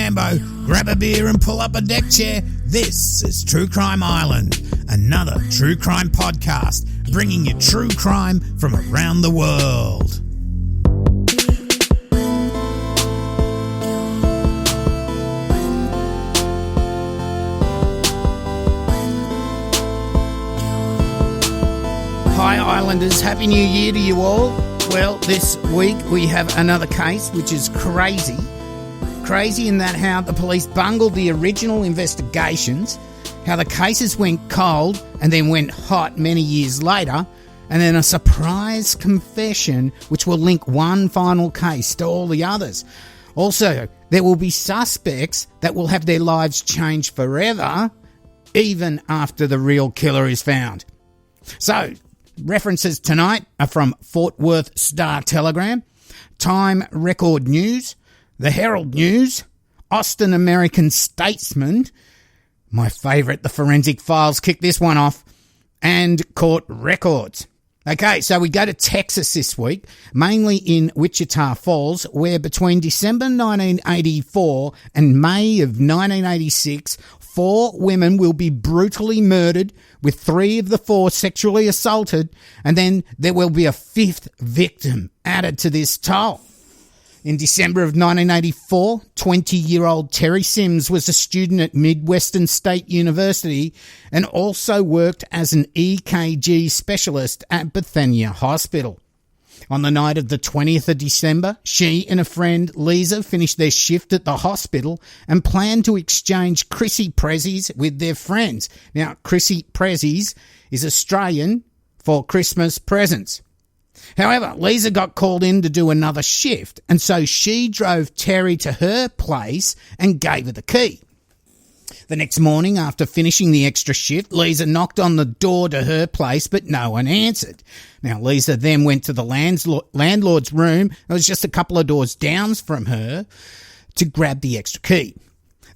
Sambo, grab a beer and pull up a deck chair. This is True Crime Island, another true crime podcast, bringing you true crime from around the world. Hi Islanders, Happy New Year to you all. Well, this week we have another case which is crazy. Crazy in that how the police bungled the original investigations, how the cases went cold and then went hot many years later, and then a surprise confession which will link one final case to all the others. Also, there will be suspects that will have their lives changed forever, even after the real killer is found. So, references tonight are from Fort Worth Star-Telegram, Time Record News, The Herald News, Austin American Statesman, my favourite, the Forensic Files kicked this one off, and Court Records. Okay, so we go to Texas this week, mainly in Wichita Falls, where between December 1984 and May of 1986, 4 women will be brutally murdered, with 3 of the 4 sexually assaulted, and then there will be a 5th victim added to this toll. In December of 1984, 20-year-old Terry Sims was a student at Midwestern State University and also worked as an EKG specialist at Bethania Hospital. On the night of the 20th of December, she and a friend, Lisa, finished their shift at the hospital and planned to exchange Chrissy Prezzies with their friends. Now, Chrissy Prezzies is Australian for Christmas presents. However, Lisa got called in to do another shift, and so she drove Terry to her place and gave her the key. The next morning, after finishing the extra shift, Lisa knocked on the door to her place, but no one answered. Now, Lisa then went to the landlord's room, it was just a couple of doors down from her, to grab the extra key.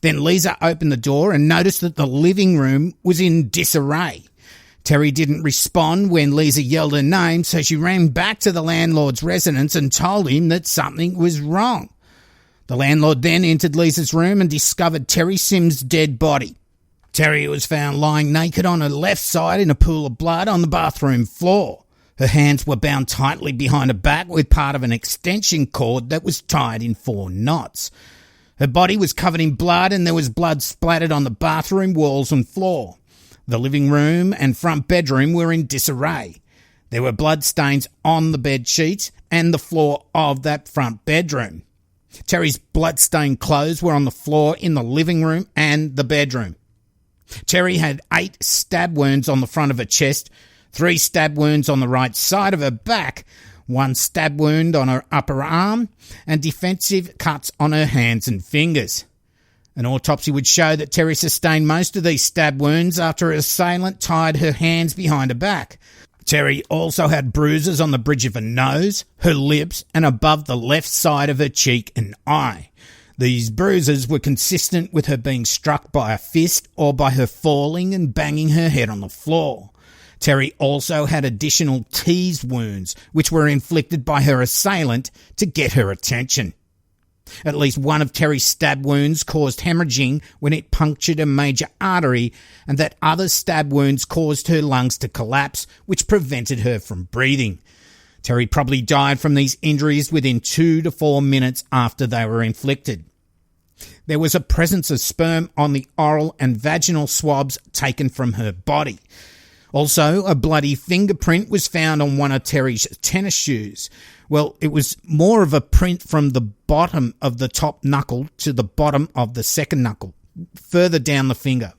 Then Lisa opened the door and noticed that the living room was in disarray. Terry didn't respond when Lisa yelled her name, so she ran back to the landlord's residence and told him that something was wrong. The landlord then entered Lisa's room and discovered Terry Sims' dead body. Terry was found lying naked on her left side in a pool of blood on the bathroom floor. Her hands were bound tightly behind her back with part of an extension cord that was tied in 4 knots. Her body was covered in blood and there was blood splattered on the bathroom walls and floor. The living room and front bedroom were in disarray. There were blood stains on the bed sheets and the floor of that front bedroom. Terry's blood-stained clothes were on the floor in the living room and the bedroom. Terry had 8 stab wounds on the front of her chest, 3 stab wounds on the right side of her back, 1 stab wound on her upper arm, and defensive cuts on her hands and fingers. An autopsy would show that Terry sustained most of these stab wounds after her assailant tied her hands behind her back. Terry also had bruises on the bridge of her nose, her lips, and above the left side of her cheek and eye. These bruises were consistent with her being struck by a fist or by her falling and banging her head on the floor. Terry also had additional tease wounds, which were inflicted by her assailant to get her attention. At least one of Terry's stab wounds caused hemorrhaging when it punctured a major artery, and that other stab wounds caused her lungs to collapse, which prevented her from breathing. Terry probably died from these injuries within 2 to 4 minutes after they were inflicted. There was a presence of sperm on the oral and vaginal swabs taken from her body. Also, a bloody fingerprint was found on one of Terry's tennis shoes. Well, it was more of a print from the bottom of the top knuckle to the bottom of the second knuckle, further down the finger.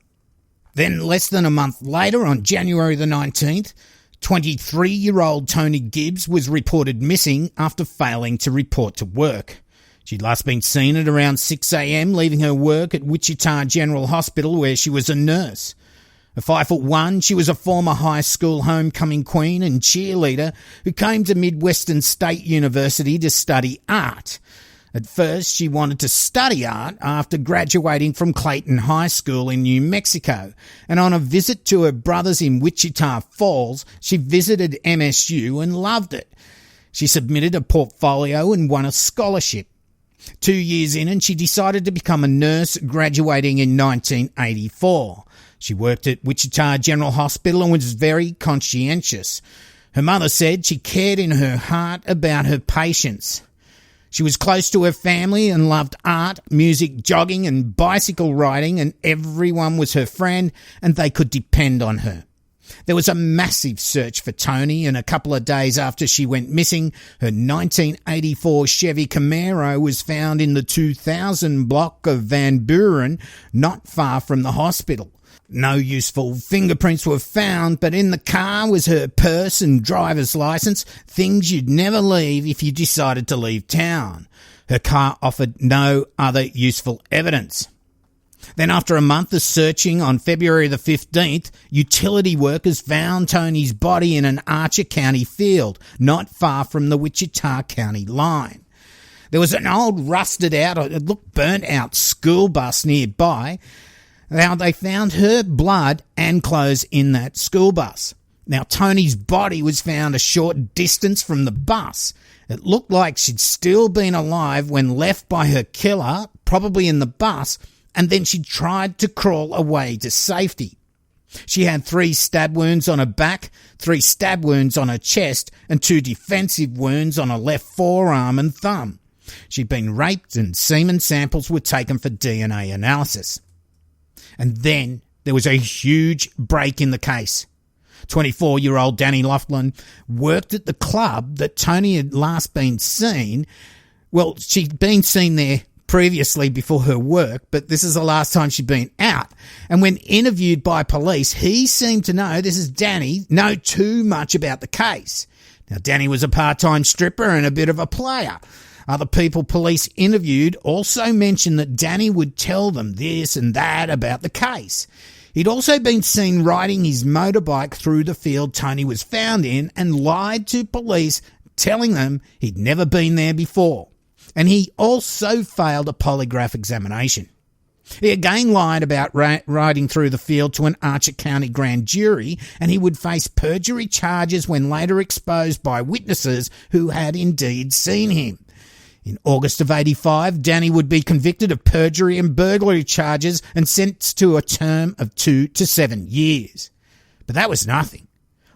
Then, less than a month later, on January the 19th, 23-year-old Tony Gibbs was reported missing after failing to report to work. She'd last been seen at around 6 a.m. leaving her work at Wichita General Hospital, where she was a nurse. At 5'1", she was a former high school homecoming queen and cheerleader who came to Midwestern State University to study art. At first, she wanted to study art after graduating from Clayton High School in New Mexico, and on a visit to her brothers in Wichita Falls, she visited MSU and loved it. She submitted a portfolio and won a scholarship. 2 years in, and she decided to become a nurse, graduating in 1984. She worked at Wichita General Hospital and was very conscientious. Her mother said she cared in her heart about her patients. She was close to her family and loved art, music, jogging and bicycle riding, and everyone was her friend and they could depend on her. There was a massive search for Toni, and a couple of days after she went missing, her 1984 Chevy Camaro was found in the 2000 block of Van Buren, not far from the hospital. No useful fingerprints were found, but in the car was her purse and driver's license, things you'd never leave if you decided to leave town. Her car offered no other useful evidence. Then after a month of searching, on February the 15th, utility workers found Toni's body in an Archer County field, not far from the Wichita County line. There was an old rusted out, it looked burnt out school bus nearby. Now they found her blood and clothes in that school bus. Now Toni's body was found a short distance from the bus. It looked like she'd still been alive when left by her killer, probably in the bus, and then she tried to crawl away to safety. She had 3 stab wounds on her back, 3 stab wounds on her chest, and 2 defensive wounds on her left forearm and thumb. She'd been raped and semen samples were taken for DNA analysis. And then there was a huge break in the case. 24-year-old Danny Laughlin worked at the club that Toni had last been seen. Well, she'd been seen there previously before her work, but this is the last time she'd been out. And when interviewed by police, he seemed to know, this is Danny, know too much about the case. Now, Danny was a part-time stripper and a bit of a player. Other people police interviewed also mentioned that Danny would tell them this and that about the case. He'd also been seen riding his motorbike through the field Toni was found in and lied to police, telling them he'd never been there before. And he also failed a polygraph examination. He again lied about riding through the field to an Archer County grand jury, and he would face perjury charges when later exposed by witnesses who had indeed seen him. In August of 85, Danny would be convicted of perjury and burglary charges and sentenced to a term of 2 to 7 years. But that was nothing.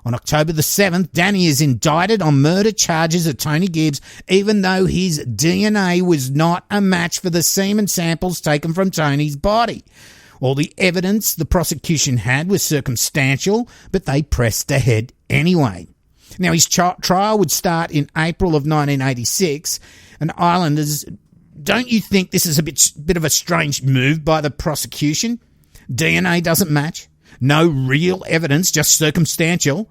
On October the 7th, Danny is indicted on murder charges of Toni Gibbs, even though his DNA was not a match for the semen samples taken from Toni's body. All the evidence the prosecution had was circumstantial, but they pressed ahead anyway. Now, his trial would start in April of 1986, and Islanders, don't you think this is a bit of a strange move by the prosecution? DNA doesn't match. No real evidence, just circumstantial.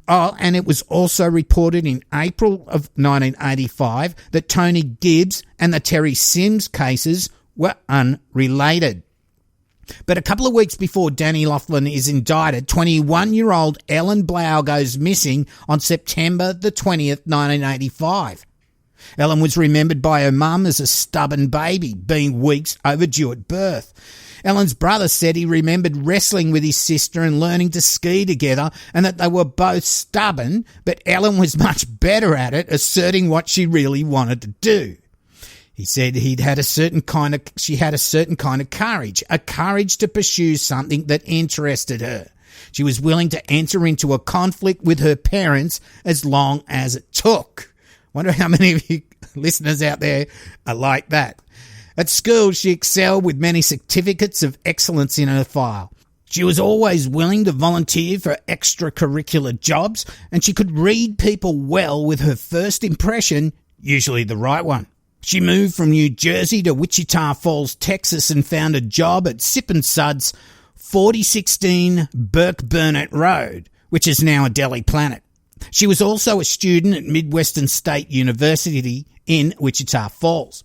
Oh, and it was also reported in April of 1985 that Toni Gibbs and the Terry Sims cases were unrelated. But a couple of weeks before Danny Laughlin is indicted, 21-year-old Ellen Blau goes missing on September the 20th, 1985. Ellen was remembered by her mum as a stubborn baby, being weeks overdue at birth. Ellen's brother said he remembered wrestling with his sister and learning to ski together, and that they were both stubborn, but Ellen was much better at it, asserting what she really wanted to do. He said she had a certain kind of courage, a courage to pursue something that interested her. She was willing to enter into a conflict with her parents as long as it took. Wonder how many of you listeners out there are like that. At school, she excelled with many certificates of excellence in her file. She was always willing to volunteer for extracurricular jobs, and she could read people well with her first impression, usually the right one. She moved from New Jersey to Wichita Falls, Texas, and found a job at Sip and Suds, 4016 Burke Burnett Road, which is now a Deli Planet. She was also a student at Midwestern State University in Wichita Falls.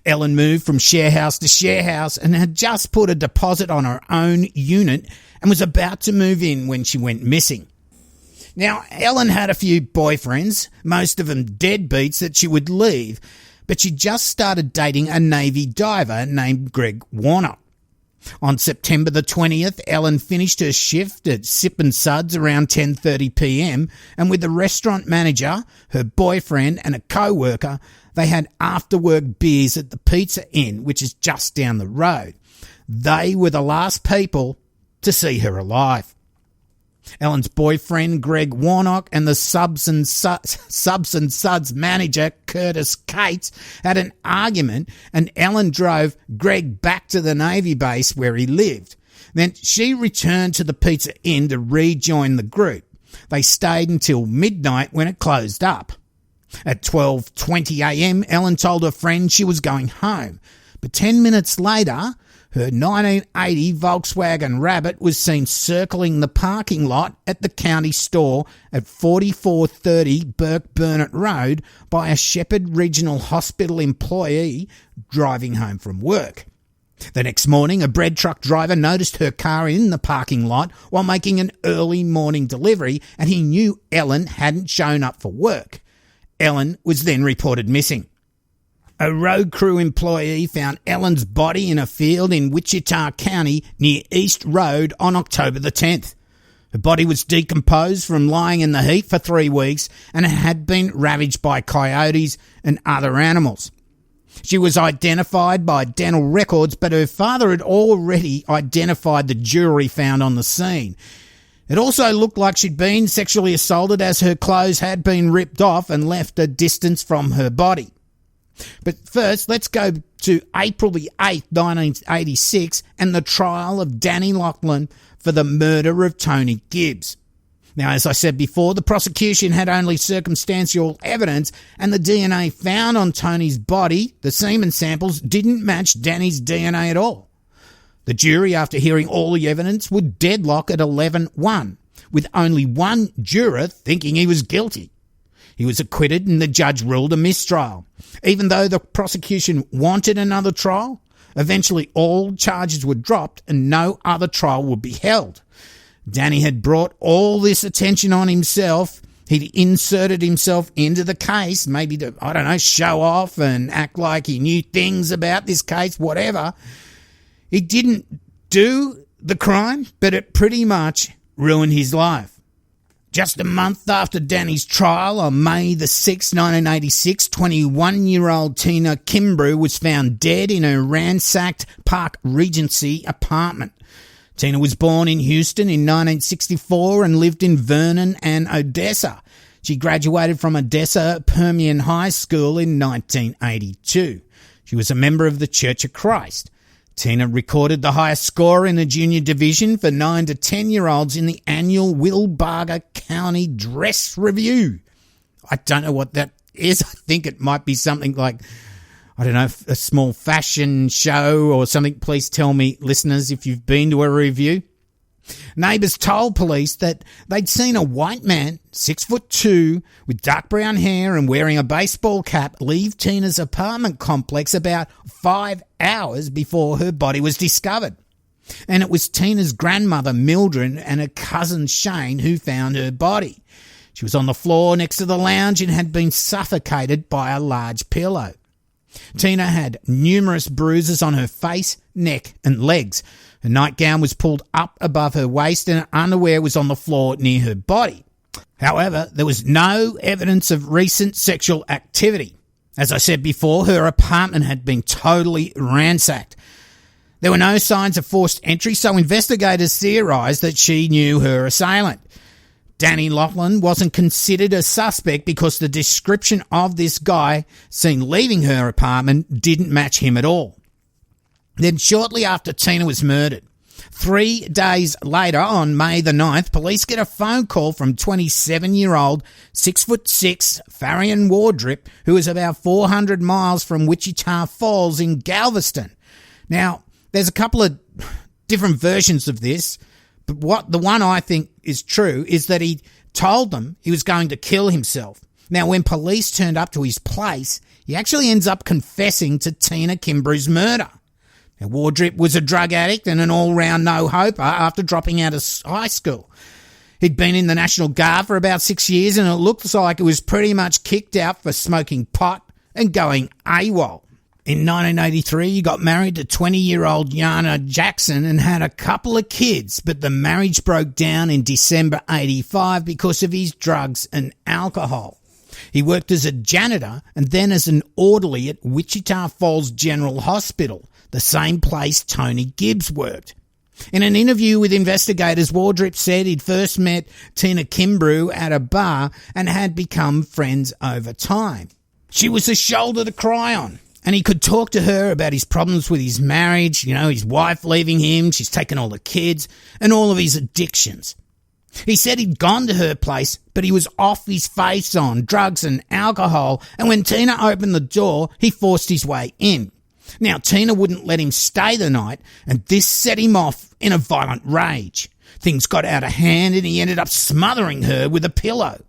Ellen moved from share house to share house and had just put a deposit on her own unit and was about to move in when she went missing. Now, Ellen had a few boyfriends, most of them deadbeats that she would leave, but she just started dating a Navy diver named Greg Warner. On September the 20th, Ellen finished her shift at Sip and Suds around 10:30 p.m, and with the restaurant manager, her boyfriend and a co-worker, they had after-work beers at the Pizza Inn, which is just down the road. They were the last people to see her alive. Ellen's boyfriend, Greg Warnock, and the Subs and Suds manager, Curtis Cates, had an argument, and Ellen drove Greg back to the Navy base where he lived. Then she returned to the Pizza Inn to rejoin the group. They stayed until midnight when it closed up. At 12:20 a.m, Ellen told her friend she was going home, but 10 minutes later, her 1980 Volkswagen Rabbit was seen circling the parking lot at the county store at 4430 Burke Burnett Road by a Shepherd Regional Hospital employee driving home from work. The next morning, a bread truck driver noticed her car in the parking lot while making an early morning delivery, and he knew Ellen hadn't shown up for work. Ellen was then reported missing. A road crew employee found Ellen's body in a field in Wichita County near East Road on October the 10th. Her body was decomposed from lying in the heat for 3 weeks and had been ravaged by coyotes and other animals. She was identified by dental records, but her father had already identified the jewellery found on the scene. It also looked like she'd been sexually assaulted, as her clothes had been ripped off and left a distance from her body. But first, let's go to April the 8th, 1986, and the trial of Danny Loughlin for the murder of Tony Gibbs. Now, as I said before, the prosecution had only circumstantial evidence, and the DNA found on Tony's body, the semen samples, didn't match Danny's DNA at all. The jury, after hearing all the evidence, would deadlock at 11-1, with only one juror thinking he was guilty. He was acquitted and the judge ruled a mistrial. Even though the prosecution wanted another trial, eventually all charges were dropped and no other trial would be held. Danny had brought all this attention on himself. He'd inserted himself into the case, maybe to, show off and act like he knew things about this case, whatever. He didn't do the crime, but it pretty much ruined his life. Just a month after Danny's trial, on May the 6th, 1986, 21-year-old Tina Kimbrough was found dead in her ransacked Park Regency apartment. Tina was born in Houston in 1964 and lived in Vernon and Odessa. She graduated from Odessa Permian High School in 1982. She was a member of the Church of Christ. Tina recorded the highest score in the junior division for 9 to 10-year-olds in the annual Wilbarger County Dress Review. I don't know what that is. I think it might be something like, a small fashion show or something. Please tell me, listeners, if you've been to a review. Neighbours told police that they'd seen a white man, 6'2", with dark brown hair and wearing a baseball cap, leave Tina's apartment complex about 5 hours before her body was discovered. And it was Tina's grandmother, Mildred, and her cousin, Shane, who found her body. She was on the floor next to the lounge and had been suffocated by a large pillow. Tina had numerous bruises on her face, neck, and legs. Her nightgown was pulled up above her waist and her underwear was on the floor near her body. However, there was no evidence of recent sexual activity. As I said before, her apartment had been totally ransacked. There were no signs of forced entry, so investigators theorised that she knew her assailant. Danny Loughlin wasn't considered a suspect because the description of this guy seen leaving her apartment didn't match him at all. Then shortly after Tina was murdered, 3 days later, on May the 9th, police get a phone call from 27-year-old, 6'6", Faryion Wardrip, who is about 400 miles from Wichita Falls in Galveston. Now, there's a couple of different versions of this, but the one I think is true is that he told them he was going to kill himself. Now, when police turned up to his place, he actually ends up confessing to Tina Kimbrough's murder. Now, Wardrip was a drug addict and an all-round no-hoper after dropping out of high school. He'd been in the National Guard for about 6 years and it looks like it was pretty much kicked out for smoking pot and going AWOL. In 1983, he got married to 20-year-old Yana Jackson and had a couple of kids, but the marriage broke down in December 85 because of his drugs and alcohol. He worked as a janitor and then as an orderly at Wichita Falls General Hospital, the same place Tony Gibbs worked. In an interview with investigators, Wardrip said he'd first met Tina Kimbrough at a bar and had become friends over time. She was a shoulder to cry on, and he could talk to her about his problems with his marriage, his wife leaving him, she's taken all the kids, and all of his addictions. He said he'd gone to her place, but he was off his face on drugs and alcohol, and when Tina opened the door, he forced his way in. Now, Tina wouldn't let him stay the night, and this set him off in a violent rage. Things got out of hand, and he ended up smothering her with a pillow.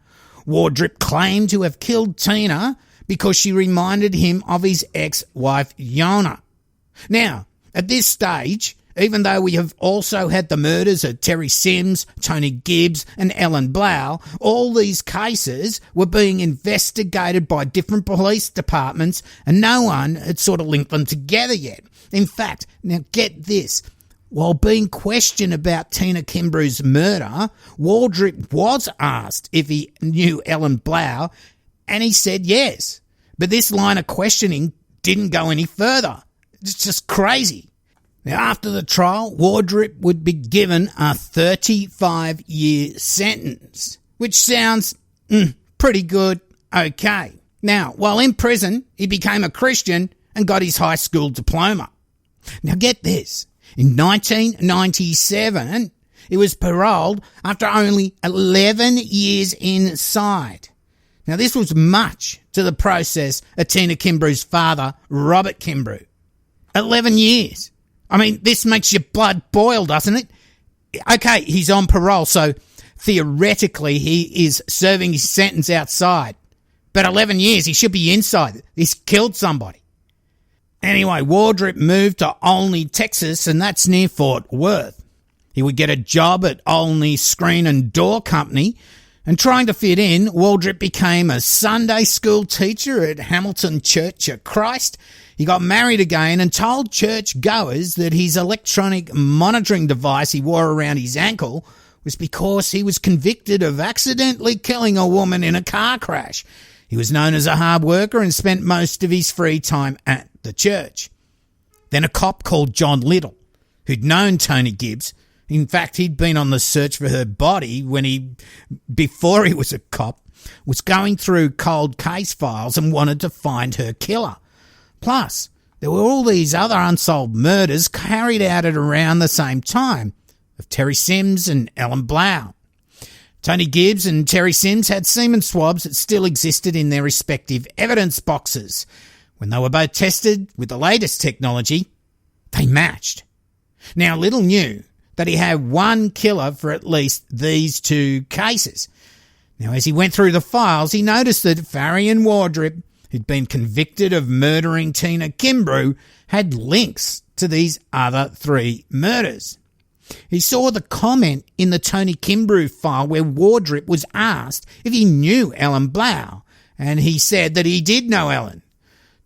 Wardrip claimed to have killed Tina because she reminded him of his ex-wife, Yona. Now, at this stage, even though we have also had the murders of Terry Sims, Tony Gibbs and Ellen Blau, all these cases were being investigated by different police departments and no one had sort of linked them together yet. In fact, now get this, while being questioned about Tina Kimbrough's murder, Wardrip was asked if he knew Ellen Blau and he said yes. But this line of questioning didn't go any further. It's just crazy. Now, after the trial, Wardrip would be given a 35-year sentence, which sounds pretty good, okay. Now, while in prison, he became a Christian and got his high school diploma. Now, get this. In 1997, he was paroled after only 11 years inside. Now, this was much to the process of Tina Kimbrough's father, Robert Kimbrough. 11 years. I mean, this makes your blood boil, doesn't it? Okay, he's on parole, so theoretically he is serving his sentence outside. But 11 years, he should be inside. He's killed somebody. Anyway, Wardrip moved to Olney, Texas, and that's near Fort Worth. He would get a job at Olney Screen and Door Company, and trying to fit in, Wardrip became a Sunday school teacher at Hamilton Church of Christ. He got married again and told church goers that his electronic monitoring device he wore around his ankle was because he was convicted of accidentally killing a woman in a car crash. He was known as a hard worker and spent most of his free time at the church. Then a cop called John Little, who'd known Tony Gibbs. In fact, he'd been on the search for her body before he was a cop, was going through cold case files and wanted to find her killer. Plus, there were all these other unsolved murders carried out at around the same time of Terry Sims and Ellen Blau. Tony Gibbs and Terry Sims had semen swabs that still existed in their respective evidence boxes. When they were both tested with the latest technology, they matched. Now, Little knew that he had one killer for at least these two cases. Now, as he went through the files, he noticed that Faryion Wardrip, who'd been convicted of murdering Tina Kimbrough, had links to these other three murders. He saw the comment in the Tony Kimbrough file where Wardrip was asked if he knew Ellen Blau, and he said that he did know Ellen.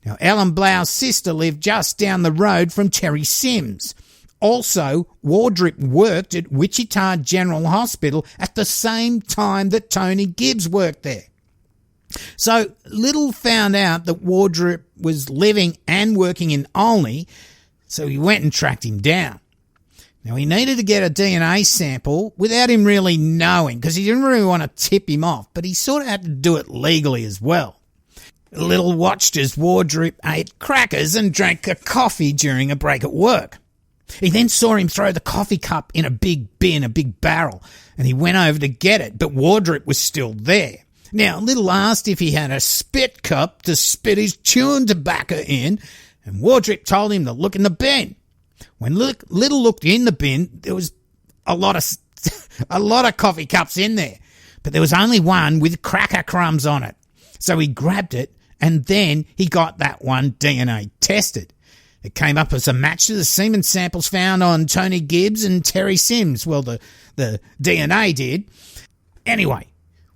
Now, Ellen Blau's sister lived just down the road from Terry Sims. Also, Wardrip worked at Wichita General Hospital at the same time that Tony Gibbs worked there. So Little found out that Wardrip was living and working in Olney, so he went and tracked him down. Now, he needed to get a DNA sample without him really knowing, because he didn't really want to tip him off, but he sort of had to do it legally as well. Little watched as Wardrip ate crackers and drank a coffee during a break at work. He then saw him throw the coffee cup in a big bin, a big barrel, and he went over to get it, but Wardrip was still there. Now, Little asked if he had a spit cup to spit his chewing tobacco in, and Wardrip told him to look in the bin. When Little looked in the bin, there was a lot of coffee cups in there, but there was only one with cracker crumbs on it. So he grabbed it, and then he got that one DNA tested. It came up as a match to the semen samples found on Tony Gibbs and Terry Sims. Well, the DNA did. Anyway,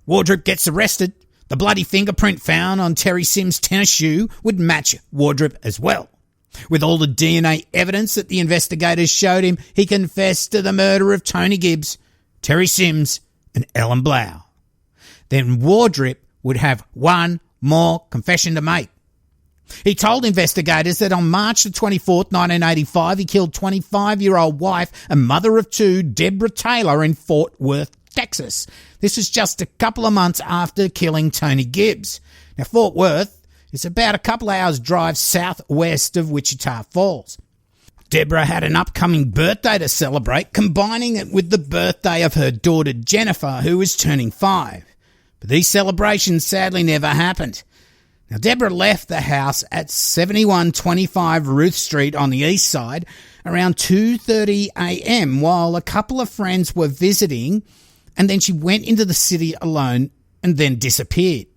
Wardrip gets arrested. The bloody fingerprint found on Terry Sims' tennis shoe would match Wardrip as well. With all the DNA evidence that the investigators showed him, he confessed to the murder of Tony Gibbs, Terry Sims, and Ellen Blau. Then Wardrip would have one more confession to make. He told investigators that on March the 24th, 1985, he killed 25-year-old wife and mother of two, Deborah Taylor, in Fort Worth, Texas. This was just a couple of months after killing Tony Gibbs. Now, Fort Worth is about a couple hours drive southwest of Wichita Falls. Deborah had an upcoming birthday to celebrate, combining it with the birthday of her daughter Jennifer, who was turning 5. But these celebrations sadly never happened. Now, Deborah left the house at 7125 Ruth Street on the east side around 2:30 a.m. while a couple of friends were visiting, and then she went into the city alone and then disappeared.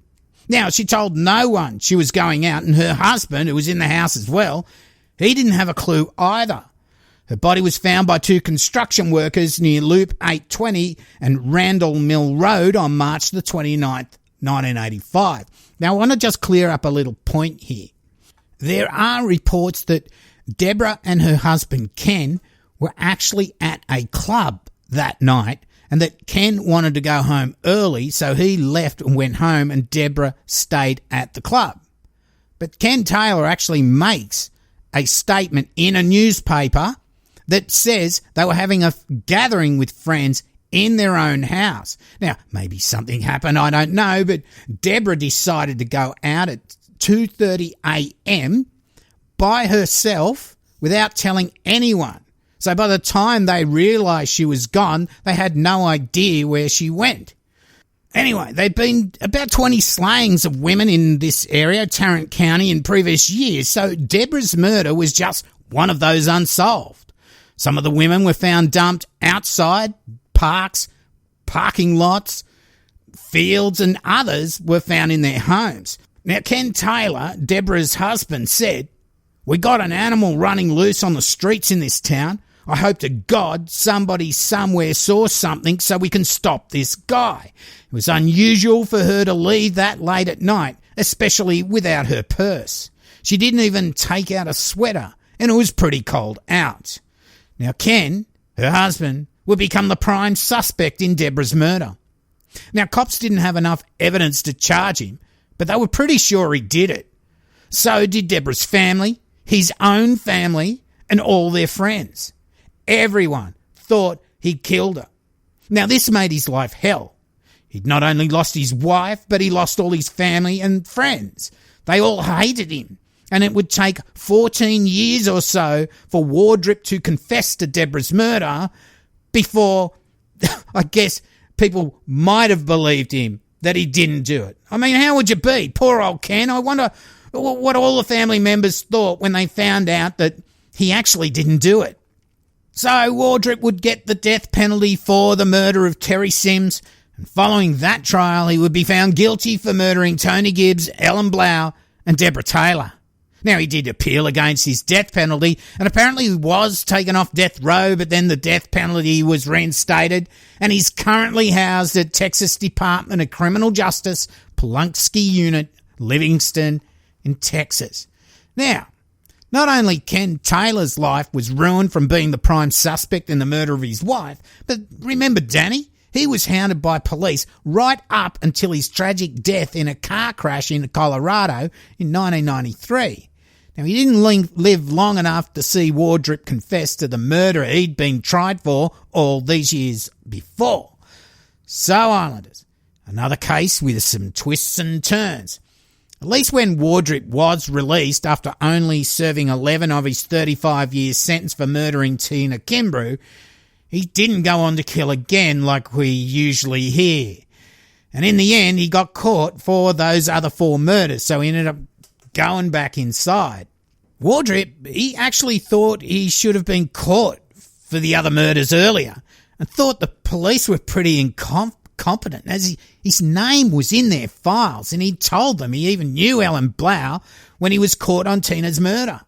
Now, she told no one she was going out, and her husband, who was in the house as well, he didn't have a clue either. Her body was found by 2 construction workers near Loop 820 and Randall Mill Road on March the 29th, 1985. Now, I want to just clear up a little point here. There are reports that Deborah and her husband Ken were actually at a club that night, and that Ken wanted to go home early, so he left and went home, and Deborah stayed at the club. But Ken Taylor actually makes a statement in a newspaper that says they were having a gathering with friends in their own house. Now, maybe something happened, I don't know, but Deborah decided to go out at 2:30 a.m. by herself without telling anyone. So by the time they realised she was gone, they had no idea where she went. Anyway, there'd been about 20 slayings of women in this area, Tarrant County, in previous years, so Deborah's murder was just one of those unsolved. Some of the women were found dumped outside parks, parking lots, fields, and others were found in their homes. Now, Ken Taylor, Deborah's husband, said, "We got an animal running loose on the streets in this town. I hope to God somebody somewhere saw something so we can stop this guy. It was unusual for her to leave that late at night, especially without her purse. She didn't even take out a sweater, and it was pretty cold out." Now, Ken, her husband, would become the prime suspect in Deborah's murder. Now, cops didn't have enough evidence to charge him, but they were pretty sure he did it. So did Deborah's family, his own family, and all their friends. Everyone thought he'd killed her. Now, this made his life hell. He'd not only lost his wife, but he lost all his family and friends. They all hated him, and it would take 14 years or so for Wardrip to confess to Deborah's murder before, I guess, people might have believed him that he didn't do it. I mean, how would you be? Poor old Ken. I wonder what all the family members thought when they found out that he actually didn't do it. So Wardrip would get the death penalty for the murder of Terry Sims, and following that trial, he would be found guilty for murdering Tony Gibbs, Ellen Blau, and Deborah Taylor. Now, he did appeal against his death penalty, and apparently he was taken off death row, but then the death penalty was reinstated, and he's currently housed at Texas Department of Criminal Justice, Palunkski Unit, Livingston, in Texas. Now, not only Ken Taylor's life was ruined from being the prime suspect in the murder of his wife, but remember Danny? He was hounded by police right up until his tragic death in a car crash in Colorado in 1993. Now, he didn't live long enough to see Wardrip confess to the murder he'd been tried for all these years before. So, Islanders, another case with some twists and turns. At least when Wardrip was released after only serving 11 of his 35-year sentence for murdering Tina Kimbrough, he didn't go on to kill again like we usually hear. And in the end, he got caught for those other 4 murders, so he ended up going back inside. Wardrip, he actually thought he should have been caught for the other murders earlier and thought the police were pretty incompetent, as his name was in their files, and he told them he even knew Ellen Blau when he was caught on Tina's murder.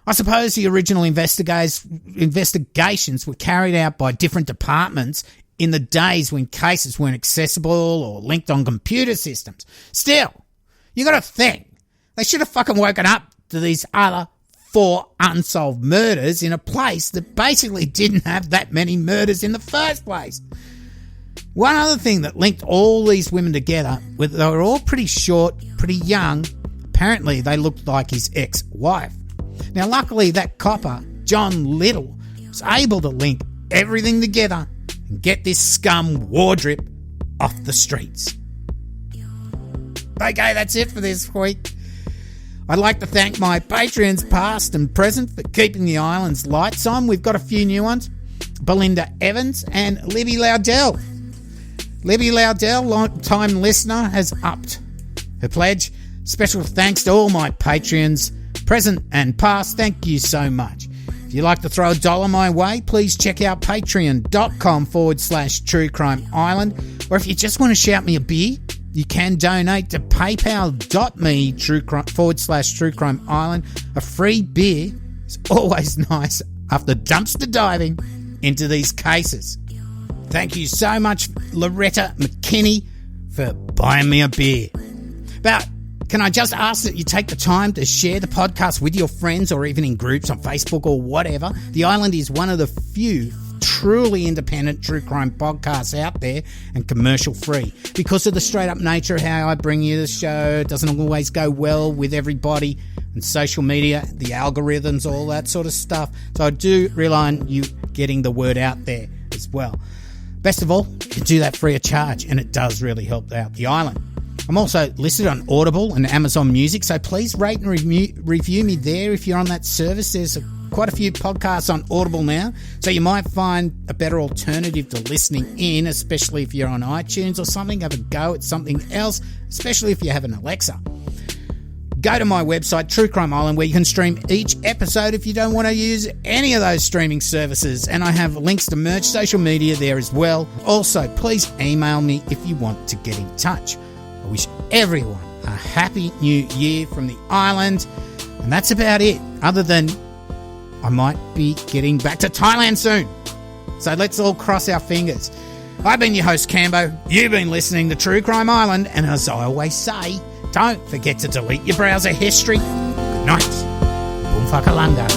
I suppose the original investigations were carried out by different departments in the days when cases weren't accessible or linked on computer systems. Still, you got to think, they should have fucking woken up to these other 4 unsolved murders in a place that basically didn't have that many murders in the first place. One other thing that linked all these women together, they were all pretty short, pretty young. Apparently, they looked like his ex-wife. Now, luckily, that copper, John Little, was able to link everything together and get this scum Wardrip off the streets. Okay, that's it for this week. I'd like to thank my Patreons past and present for keeping the island's lights on. We've got a few new ones. Belinda Evans and Libby Loudell. Libby Loudell, long-time listener, has upped her pledge. Special thanks to all my Patreons, present and past. Thank you so much. If you'd like to throw $1 my way, please check out patreon.com/True Crime Island. Or if you just want to shout me a beer, you can donate to paypal.me/True Crime Island. A free beer is always nice after dumpster diving into these cases. Thank you so much, Loretta McKinney, for buying me a beer. But can I just ask that you take the time to share the podcast with your friends or even in groups on Facebook or whatever? The Island is one of the few truly independent true crime podcasts out there and commercial free. Because of the straight up nature of how I bring you the show, it doesn't always go well with everybody and social media, the algorithms, all that sort of stuff. So I do rely on you getting the word out there as well. Best of all, you can do that free of charge, and it does really help out the island. I'm also listed on Audible and Amazon Music, so please rate and review me there if you're on that service. There's quite a few podcasts on Audible now, so you might find a better alternative to listening in, especially if you're on iTunes or something. Have a go at something else, especially if you have an Alexa. Go to my website, True Crime Island, where you can stream each episode if you don't want to use any of those streaming services. And I have links to merch, social media there as well. Also, please email me if you want to get in touch. I wish everyone a happy new year from the island. And that's about it, other than I might be getting back to Thailand soon. So let's all cross our fingers. I've been your host, Cambo. You've been listening to True Crime Island. And as I always say, don't forget to delete your browser history. Good night. Boom whakalanga.